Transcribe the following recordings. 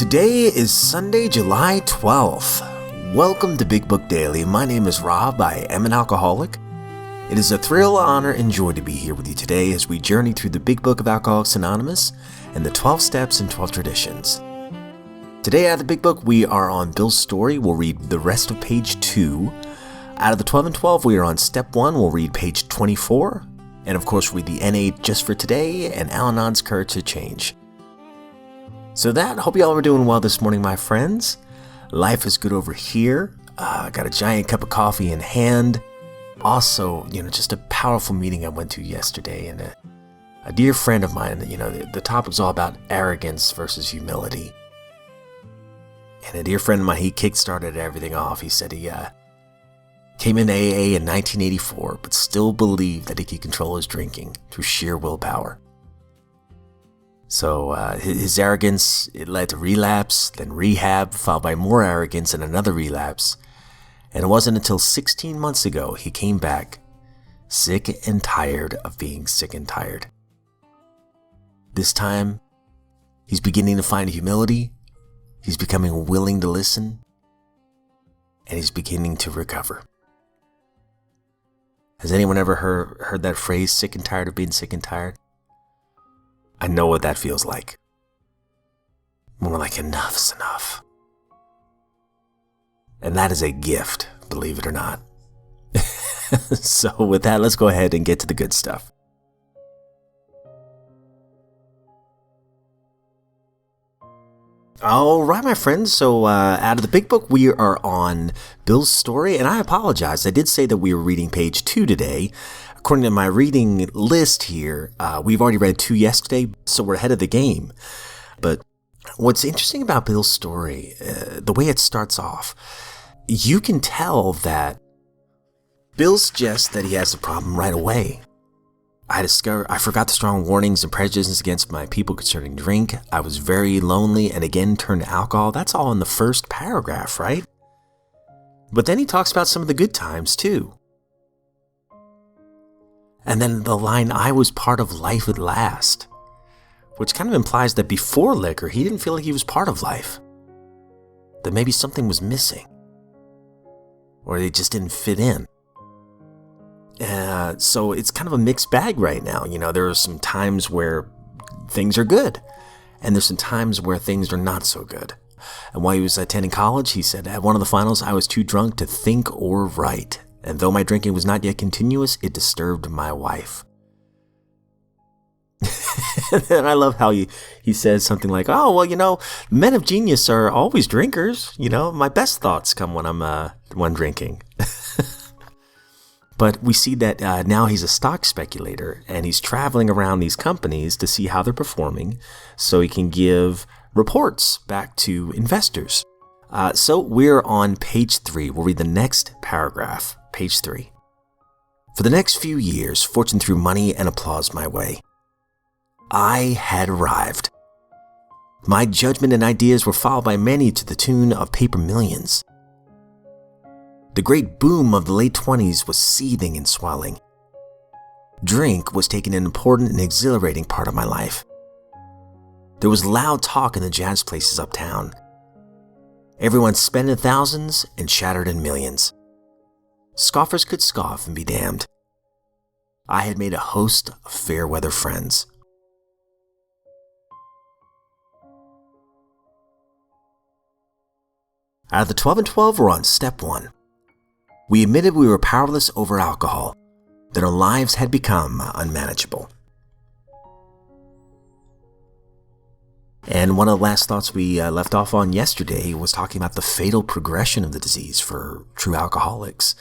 Today is Sunday, July 12th. Welcome to Big Book Daily. My name is Rob. I am an alcoholic. It is a thrill, honor, and joy to be here with you today as we journey through the Big Book of Alcoholics Anonymous and the 12 Steps and 12 Traditions. Today out of the Big Book, we are on Bill's story. We'll read the rest of page 2. Out of the 12 and 12, we are on step 1. We'll read page 24. And of course, read the N8 just for today and Al-Anon's Courage to Change. So hope you all are doing well this morning, my friends. Life is good over here. Got a giant cup of coffee in hand. Also, just a powerful meeting I went to yesterday. And a dear friend of mine, the topic was all about arrogance versus humility. And a dear friend of mine, he kickstarted everything off. He said he came in AA in 1984, but still believed that he could control his drinking through sheer willpower. So his arrogance, it led to relapse, then rehab, followed by more arrogance and another relapse. And it wasn't until 16 months ago he came back, sick and tired of being sick and tired. This time, he's beginning to find humility, he's becoming willing to listen, and he's beginning to recover. Has anyone ever heard that phrase, sick and tired of being sick and tired? I know what that feels like. When we're like, enough's enough. And that is a gift, believe it or not. So with that, let's go ahead and get to the good stuff. All right, my friends. So out of the Big Book, we are on Bill's story. And I apologize. I did say that we were reading page 2 today. According to my reading list here, we've already read 2 yesterday, so we're ahead of the game. But what's interesting about Bill's story, the way it starts off, you can tell that Bill suggests that he has a problem right away. I forgot the strong warnings and prejudices against my people concerning drink. I was very lonely and again turned to alcohol. That's all in the first paragraph, right? But then he talks about some of the good times too. And then the line, I was part of life at last, which kind of implies that before liquor, he didn't feel like he was part of life. That maybe something was missing. Or they just didn't fit in. So it's kind of a mixed bag right now. There are some times where things are good. And there's some times where things are not so good. And while he was attending college, he said, at one of the finals, I was too drunk to think or write. And though my drinking was not yet continuous, it disturbed my wife. And I love how he says something like, oh, well, men of genius are always drinkers. My best thoughts come when drinking. But we see that now he's a stock speculator and he's traveling around these companies to see how they're performing so he can give reports back to investors. So we're on page 3. We'll read the next paragraph. Page 3. For the next few years, fortune threw money and applause my way. I had arrived. My judgment and ideas were followed by many to the tune of paper millions. The great boom of the late 20s was seething and swelling. Drink was taking an important and exhilarating part of my life. There was loud talk in the jazz places uptown. Everyone spent in thousands and shattered in millions. Scoffers could scoff and be damned. I had made a host of fair-weather friends. Out of the 12 and 12, we're on step 1. We admitted we were powerless over alcohol, that our lives had become unmanageable. And one of the last thoughts we left off on yesterday was talking about the fatal progression of the disease for true alcoholics,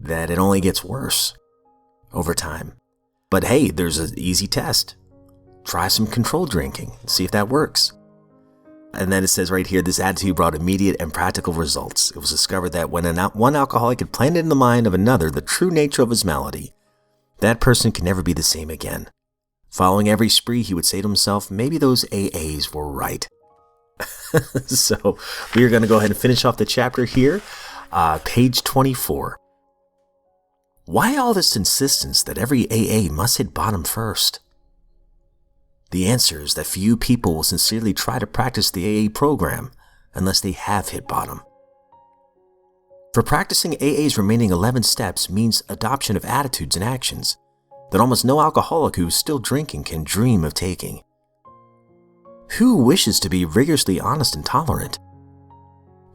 that it only gets worse over time. But hey, there's an easy test. Try some controlled drinking, see if that works. And then it says right here, this attitude brought immediate and practical results. It was discovered that when one alcoholic had planted in the mind of another the true nature of his malady, that person can never be the same again. Following every spree, he would say to himself, maybe those AAs were right. So we are going to go ahead and finish off the chapter here. Page 24. Why all this insistence that every AA must hit bottom first? The answer is that few people will sincerely try to practice the AA program unless they have hit bottom. For practicing AA's remaining 11 steps means adoption of attitudes and actions that almost no alcoholic who is still drinking can dream of taking. Who wishes to be rigorously honest and tolerant?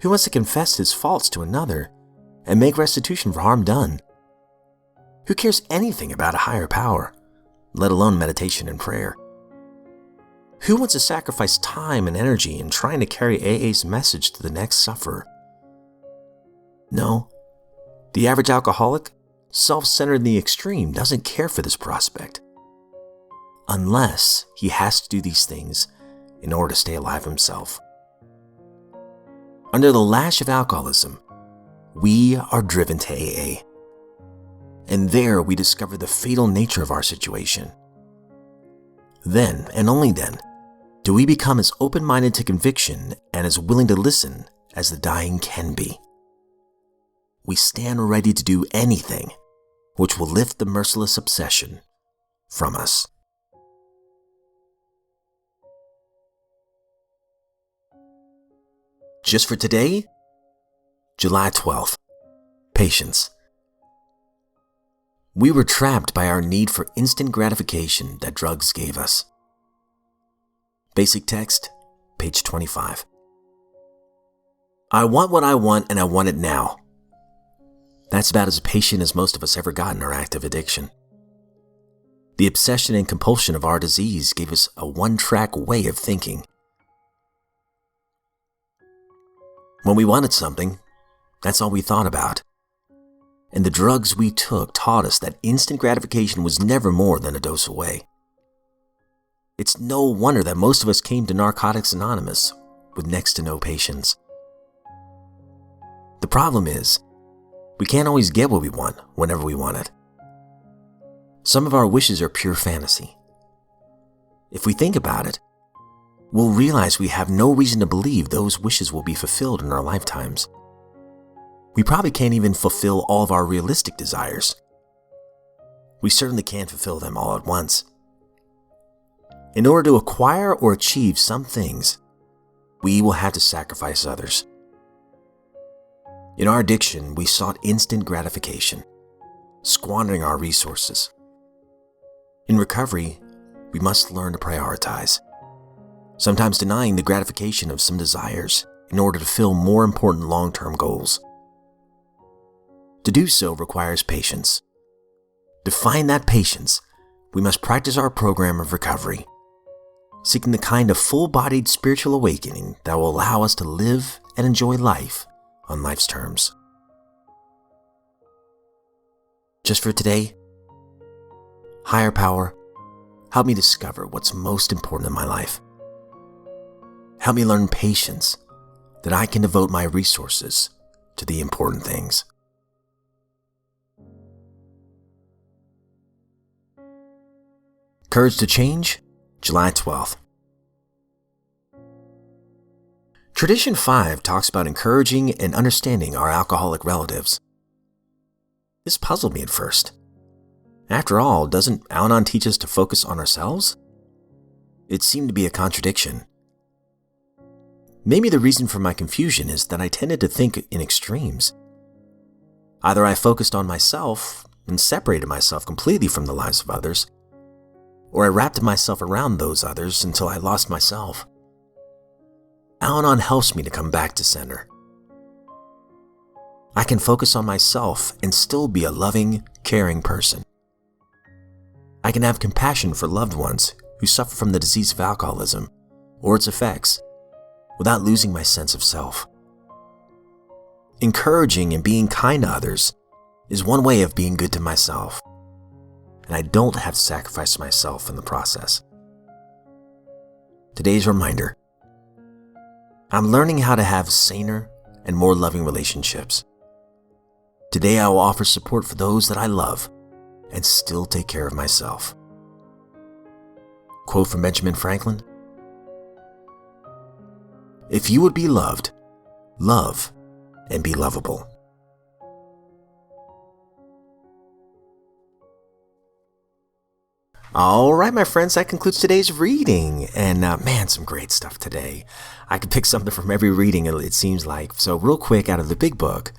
Who wants to confess his faults to another and make restitution for harm done? Who cares anything about a higher power, let alone meditation and prayer? Who wants to sacrifice time and energy in trying to carry AA's message to the next sufferer? No, the average alcoholic, self-centered in the extreme, doesn't care for this prospect, unless he has to do these things in order to stay alive himself. Under the lash of alcoholism, we are driven to AA, and there we discover the fatal nature of our situation. Then, and only then, do we become as open-minded to conviction and as willing to listen as the dying can be. We stand ready to do anything which will lift the merciless obsession from us. Just for today, July 12th, patience. We were trapped by our need for instant gratification that drugs gave us. Basic text, page 25. I want what I want and I want it now. That's about as patient as most of us ever got in our active addiction. The obsession and compulsion of our disease gave us a one-track way of thinking. When we wanted something, that's all we thought about. And the drugs we took taught us that instant gratification was never more than a dose away. It's no wonder that most of us came to Narcotics Anonymous with next to no patience. The problem is, we can't always get what we want whenever we want it. Some of our wishes are pure fantasy. If we think about it, we'll realize we have no reason to believe those wishes will be fulfilled in our lifetimes. We probably can't even fulfill all of our realistic desires. We certainly can't fulfill them all at once. In order to acquire or achieve some things, we will have to sacrifice others. In our addiction, we sought instant gratification, squandering our resources. In recovery, we must learn to prioritize, sometimes denying the gratification of some desires in order to fill more important long-term goals. To do so requires patience. To find that patience, we must practice our program of recovery, seeking the kind of full-bodied spiritual awakening that will allow us to live and enjoy life on life's terms. Just for today, higher power, help me discover what's most important in my life. Help me learn patience that I can devote my resources to the important things. Courage to Change, July 12th. Tradition 5 talks about encouraging and understanding our alcoholic relatives. This puzzled me at first. After all, doesn't Al-Anon teach us to focus on ourselves? It seemed to be a contradiction. Maybe the reason for my confusion is that I tended to think in extremes. Either I focused on myself and separated myself completely from the lives of others, or I wrapped myself around those others until I lost myself. Al-Anon helps me to come back to center. I can focus on myself and still be a loving, caring person. I can have compassion for loved ones who suffer from the disease of alcoholism or its effects without losing my sense of self. Encouraging and being kind to others is one way of being good to myself, and I don't have to sacrifice myself in the process. Today's reminder: I'm learning how to have saner and more loving relationships. Today I will offer support for those that I love and still take care of myself. Quote from Benjamin Franklin: If you would be loved, love and be lovable. All right, my friends, that concludes today's reading. And man, some great stuff today. I could pick something from every reading, it seems like. So real quick, out of the big book,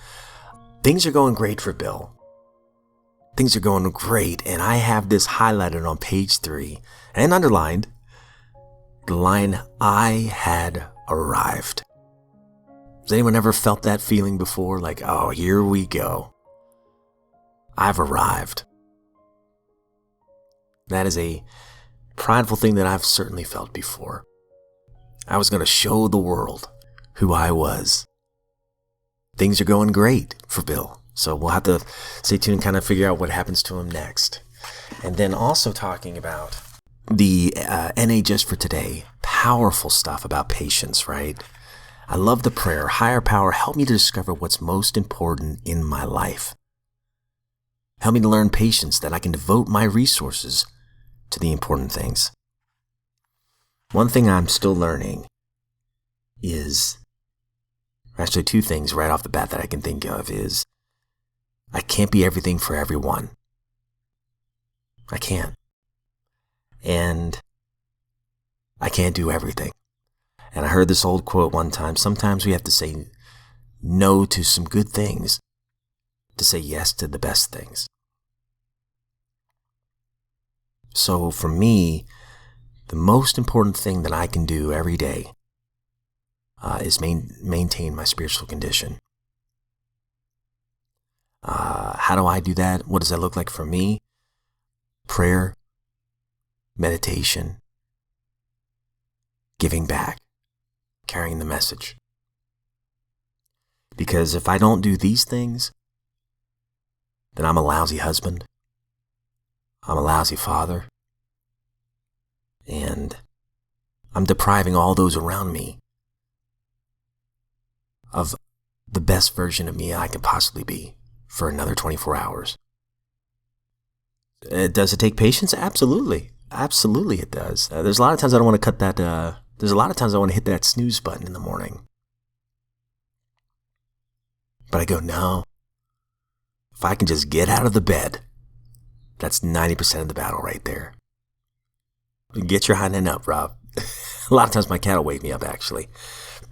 things are going great for Bill. Things are going great. And I have this highlighted on page 3 and underlined. The line, I had arrived. Has anyone ever felt that feeling before? Like, oh, here we go. I've arrived. That is a prideful thing that I've certainly felt before. I was going to show the world who I was. Things are going great for Bill. So we'll have to stay tuned and kind of figure out what happens to him next. And then also talking about the NA just for today. Powerful stuff about patience, right? I love the prayer. Higher power, help me to discover what's most important in my life. Help me to learn patience that I can devote my resources to the important things. One thing I'm still learning is, actually 2 things right off the bat that I can think of is, I can't be everything for everyone. I can't. And I can't do everything. And I heard this old quote one time, sometimes we have to say no to some good things to say yes to the best things. So for me, the most important thing that I can do every day is maintain my spiritual condition. How do I do that? What does that look like for me? Prayer, meditation, giving back, carrying the message. Because if I don't do these things, then I'm a lousy husband. I'm a lousy father. And I'm depriving all those around me of the best version of me I could possibly be for another 24 hours. Does it take patience? Absolutely. Absolutely it does. There's a lot of times I don't want to cut that. There's a lot of times I want to hit that snooze button in the morning. But I go, no. If I can just get out of the bed, that's 90% of the battle right there. Get your hind end up, Rob. A lot of times my cat will wake me up, actually.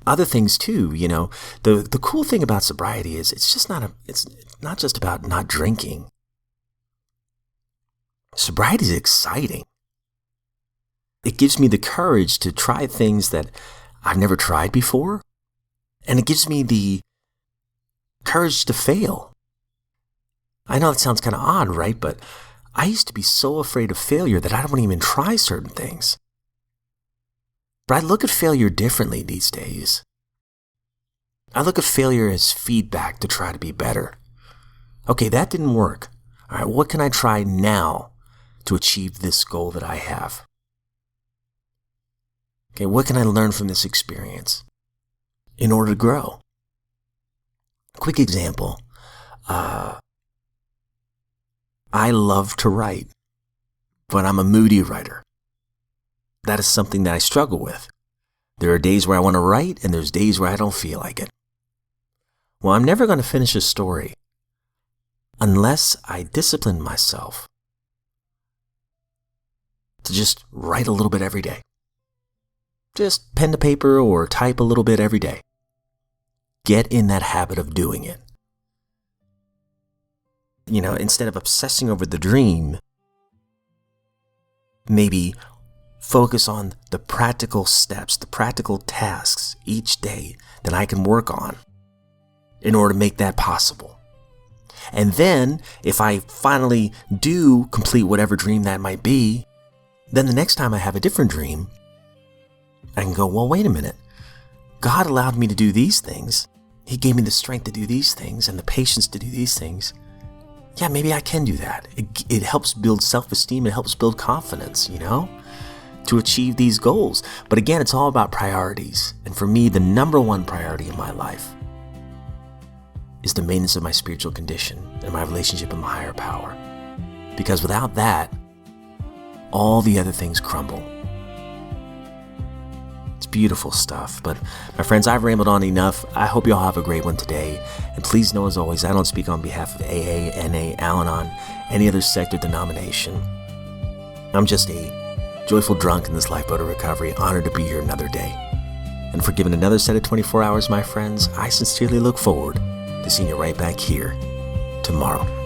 Other things too, the cool thing about sobriety is it's not just about not drinking. Sobriety is exciting. It gives me the courage to try things that I've never tried before. And it gives me the courage to fail. I know that sounds kind of odd, right? But I used to be so afraid of failure that I don't even try certain things. But I look at failure differently these days. I look at failure as feedback to try to be better. Okay, that didn't work. All right, what can I try now to achieve this goal that I have? Okay, what can I learn from this experience in order to grow? Quick example. I love to write, but I'm a moody writer. That is something that I struggle with. There are days where I want to write, and there's days where I don't feel like it. Well, I'm never going to finish a story unless I discipline myself to just write a little bit every day. Just pen to paper or type a little bit every day. Get in that habit of doing it. Instead of obsessing over the dream, maybe focus on the practical steps, the practical tasks each day that I can work on in order to make that possible. And then, if I finally do complete whatever dream that might be, then the next time I have a different dream, I can go, well, wait a minute. God allowed me to do these things. He gave me the strength to do these things and the patience to do these things. Yeah, maybe I can do that. It helps build self-esteem. It helps build confidence, to achieve these goals. But again, it's all about priorities. And for me, the number one priority in my life is the maintenance of my spiritual condition and my relationship with my higher power. Because without that, all the other things crumble. It's beautiful stuff. But my friends, I've rambled on enough. I hope you all have a great one today. And please know, as always, I don't speak on behalf of AA, NA, Al-Anon, any other sect or denomination. I'm just a joyful drunk in this lifeboat of recovery, honored to be here another day. And for giving another set of 24 hours, my friends, I sincerely look forward to seeing you right back here tomorrow.